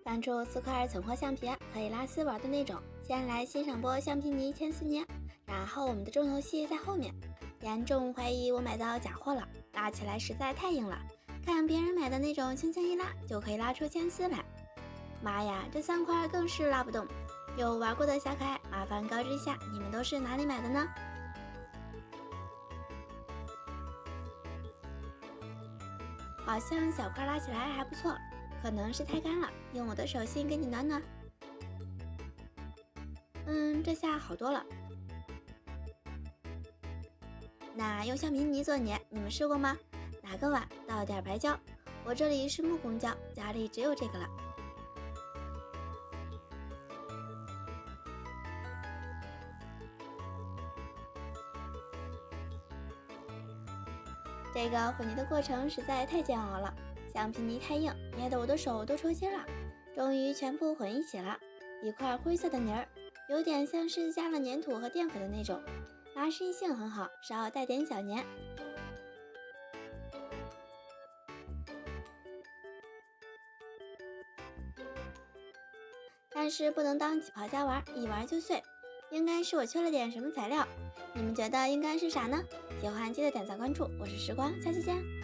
翻出4块存货橡皮，可以拉丝玩的那种。先来欣赏波橡皮泥千丝泥，然后我们的重头戏在后面。严重怀疑我买到假货了，拉起来实在太硬了，看别人买的那种，轻轻一拉就可以拉出千丝来。妈呀，这3块更是拉不动。有玩过的小可爱，麻烦告知一下你们都是哪里买的呢？好像小块拉起来还不错，可能是太干了，用我的手心给你暖暖。这下好多了。那用橡皮泥做黏，你们试过吗？拿个碗倒点白胶，我这里是木工胶，家里只有这个了。这个混泥的过程实在太煎熬了，橡皮泥太硬，捏得我的手都抽筋了。终于全部混一起了，一块灰色的泥儿，有点像是加了粘土和淀粉的那种，拉伸性很好，稍带点小黏。但是不能当起泡夹玩，一玩就碎。应该是我缺了点什么材料，你们觉得应该是啥呢？喜欢记得点赞关注，我是时光，下期见。